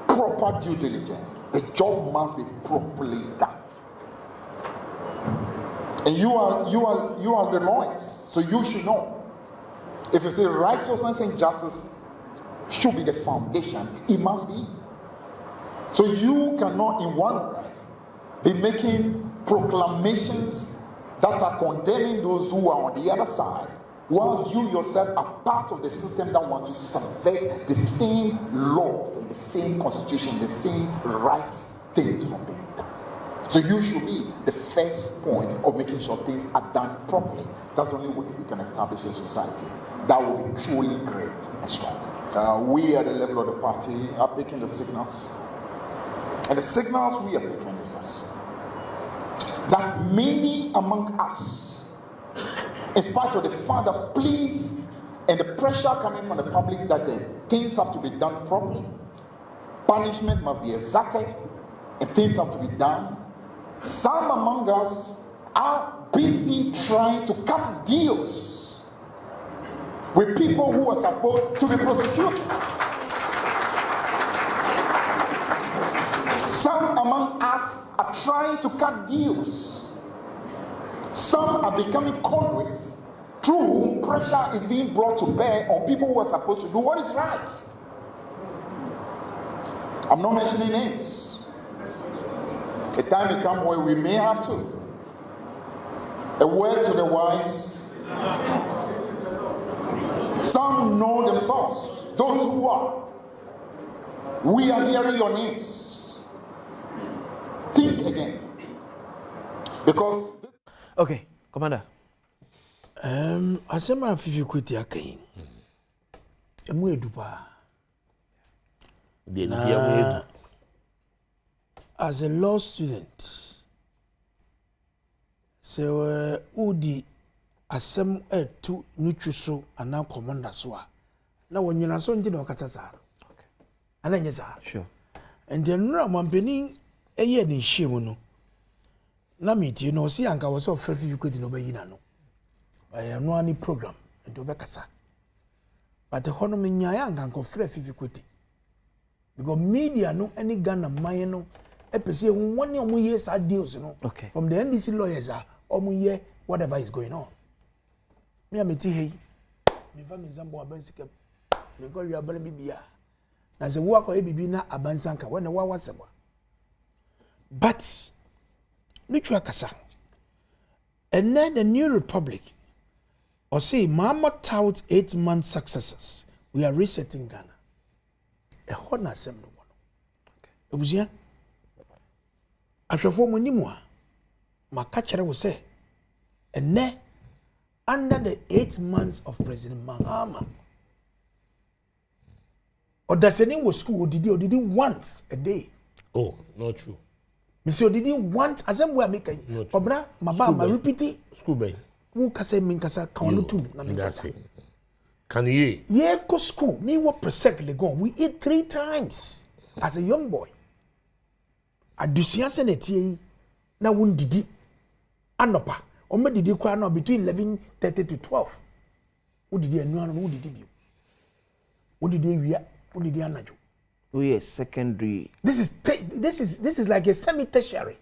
D: proper due diligence. The job must be properly done. And you are the lawyers, so you should know. If you say righteousness and justice should be the foundation, it must be. So you cannot in one breath be making proclamations that are condemning those who are on the other side, while you yourself are part of the system that wants to subvert the same laws and the same constitution, the same rights things from being done. So you should be the first point of making sure things are done properly. That's the only way we can establish a society that will be truly great and strong. We at the level of the party are picking the signals. And the signals we are picking is this: that many among us, in spite of the further pleas and the pressure coming from the public that things have to be done properly, punishment must be exacted, and things have to be done, some among us are busy trying to cut deals with people who are supposed to be prosecuted. Some among us are trying to cut deals. Some are becoming conduits through whom pressure is being brought to bear on people who are supposed to do what is right. I'm not mentioning names. A time may come where we may have to. A word to the wise. Some know themselves. Those who are. We are hearing your names. Think again. Because
A: okay, Commander.
B: Asema Fifi Kwete akain. Emu edupa. As a law student, so udi asem etu nuchuso ana commander so a na wonyina so nti na okata za. Okay. Ana nyeza. Sure. And then no mampeni eye ni hyiemu no. Na meti no si anka wo so Fifi Kwete no bayina no. No any program and to bekasa. But the hono menyaya anka ko Fifi Kwete. Because media no any Ghana man no epese one omu years deals no. Okay. From the NDC lawyers are omu year whatever is going on. Me ameti hey. Me fa me zambo abansika. Me go wi abana bibia. Na se wo akọ ebibi na abansanka when wa wasebwa. But Nichwa kasa. And then the New Republic or say Mama tout 8-month successes. We are resetting Ghana. A hot assembly one. It was here. I shall form a new one. My catcher will say, and then under the 8 months of President Mahama, or does any was school or did he once a day?
C: Oh, not true.
B: Monsieur, did he want assembly making? Obra, my repeat
C: school bay.
B: Who can say Minkasa Kanu too?
C: Can you?
B: Yeah, go school. Me what percent go. We eat 3 times as a young boy. Adusia seneti na wundidi. anopa omo didi kwa no between 11:30 to 12 wo didi anu anu wo didi bio wo didi wia wo didi anajo.
A: Oh yes, secondary.
B: This is like a semi-tertiary.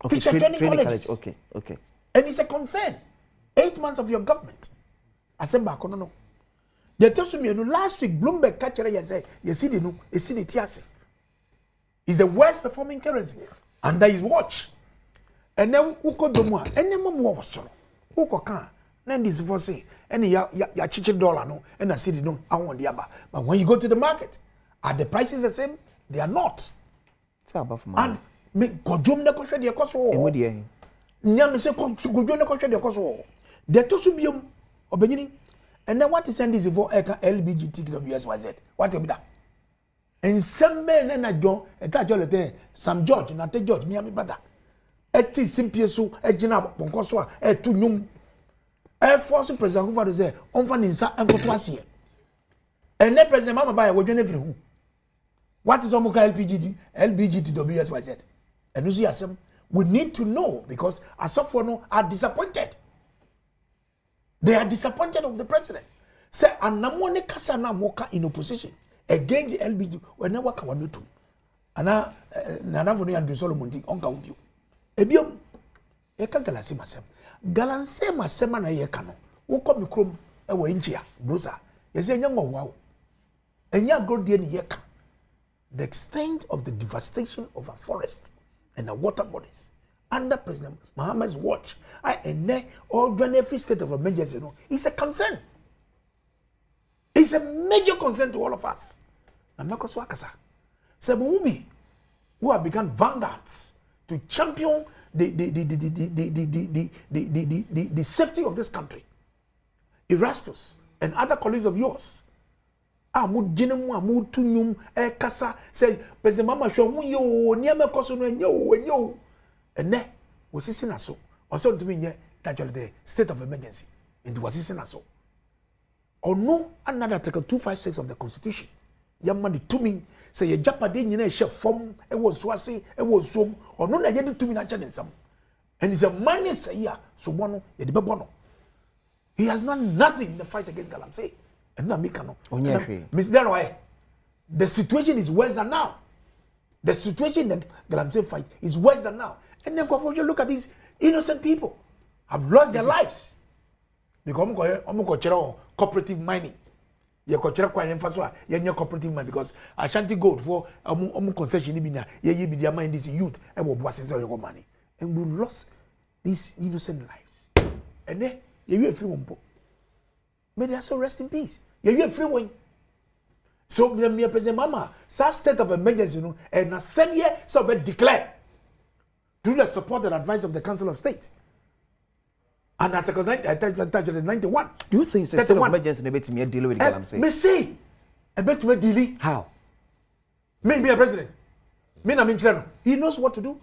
A: Okay,
B: Teacher training colleges.
A: Okay, okay.
B: And it's a concern. 8 months of your government. I said back no. They told me last week Bloomberg catcher say you see the TRC. It's the worst performing currency under his watch. And then who could do more? And then more so. Who could can? Then this for say any ya chichi dollar no and I see the no I want the aba. But when you go to the market, are the prices the same? They are not.
A: It's above my.
B: And me godum na kohwe de koso.
A: Emu de.
B: Nya me se godum na kohwe de koso. De to so biom obenyini. And then what is send this for LBGTWSYZ? What be that? And some men na John etachole Sam George na te George me brother. Eti simpie so ejina bonko so a etu nyum. Air Force President Kufuor say on fa ninsa enkoto ase. And then President Mama Baya we dwen every who. What is Omuka LBGTWSYZ? And you see asem, we need to know because Asofono are disappointed. They are disappointed of the president. Say anamone kasa na moka in opposition against the LBG when never ka wanotu. Ana nanavoni and Solomon Dick onka ubio. Ebiom eka galase masem. Galanse masema na yeka no. Wo ko mikrom e wo enjia brosa. Yese nya ngo wow. Enya godie ni yeka. The extent of the devastation of our forest and our water bodies under President Muhammad's watch, and all during every state of emergency, it's a concern. It's a major concern to all of us. Sebubi, who have become vanguards to champion the safety of this country, Erastus and other colleagues of yours. Amud jinemu amud tunyum kasa say President Mama show mu yo niame koso no enyo ene wosisi na so oso ntumi nye actually the state of emergency into wosisi na so ono another article 256 of the constitution yamma the tumi say ye japade nyina e hye fom e wo so ase e wo som ono na ye de tumi na che nsam and it's a money say ya so bono ye de bebono he has done nothing in the fight against Galamsey. The situation is worse than now. The situation that Galamsey fight is worse than now. And then you look at these innocent people have lost their lives. Because cooperative mining. You cooperative mining because Ashanti Gold for concession ye mine this youth and money. And we lost these innocent lives. And then you free one. May they also rest in peace. You free one. So me President Mama, such state of emergency, and I said here, so be declare through the support and advice of the Council of State. And Article 91.
A: Do you think it's a state of emergency to me deal with Galamsey?
B: Me say, I bet me deal.
A: How?
B: Me a president. Me na minister. He knows what to do.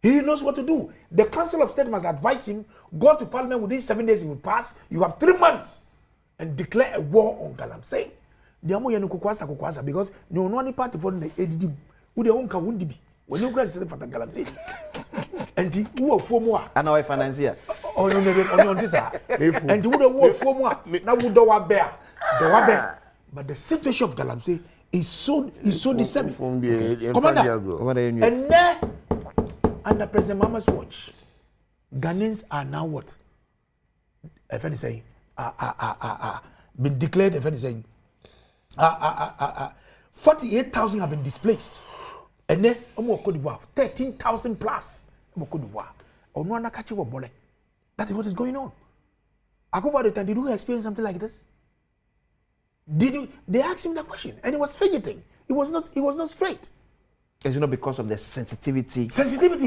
B: He knows what to do. The Council of State must advise him, go to Parliament within 7 days, he will pass. You have 3 months and declare a war on Galamsey. The amo yenu kukwasa because no one party for the ADD. Who the own can wound be. When you guys say for the Galamsey. And the who for more.
A: And our financier.
B: Oh no, on this. And who the war for more. Now would do one bear. The one bear. But the situation of Galamsey is so disturbing. Commander. And now under President Mama's watch, Ghanaians are now what? If any saying, been declared. If any saying, 48,000 have been displaced, and then Cote d'Ivoire 13,000 plus. Cote d'Ivoire. That is what is going on. Did you experience something like this? Did you? They asked him that question, and he was fidgeting. It was not straight.
A: It's not because of the sensitivity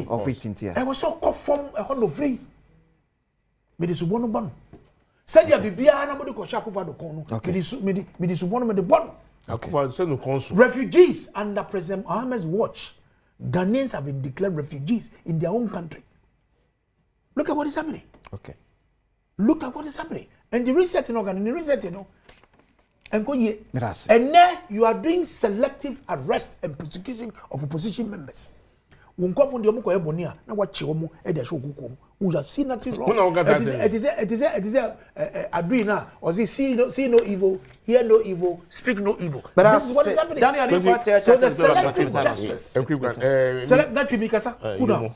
A: of it here.
B: I was so conform a hundred free. Me this one ban. Said ya bibia na body ko shaku fa do kon no. Me this one me the bottom. Refugees under President Mohammed's watch. Ghanaians have been declared refugees in their own country. Look at what is happening.
A: Okay.
B: Look at what is happening. And the research and now you are doing selective arrest and prosecution of opposition members. we have seen nothing wrong.
C: It
B: is agree now. Or say see no evil, hear no evil, speak no evil. But this is what is happening. So the selective justice. Select that we Mikasa.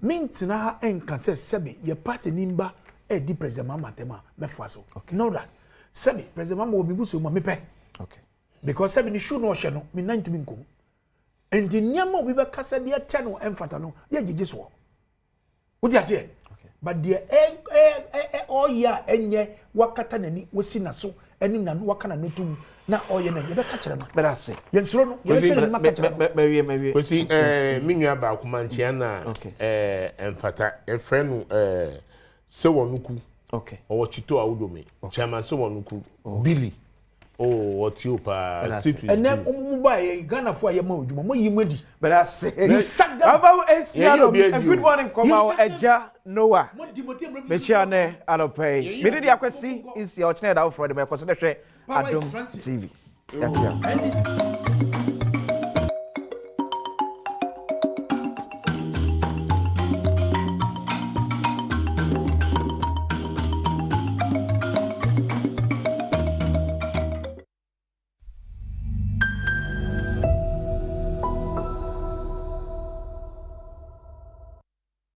B: Means na enka say sebi your party nimba di president mama tema mefaso. Know that. Sebi president mama will be busu ma mepe. Okay. Because sebi ni shoe no hye no me nan tumi nkom. And the nyama we be kasa dia channel emfata no dia gigi so. What you say? But the all year enye wakata nani wosi na so eni na no wakana no tum na oye na ye be ka kire no. But I say. Yen suro no ye be kire ma ka kire no.
C: Mewie. Kosi minua ba kuma ntia na emfata e friend se wonuku. Okay. Owo chito awudomi. Chairman se wonuku. Billy. Oh, what you pa?
B: And then buy Ghana for your mojo. Mo yimadi.
A: But I say
B: you sack them.
A: A good morning, come out. Eja Noah. Mechiane Alopay. Mede dia kwesi is your channel out for the me consider Adom TV.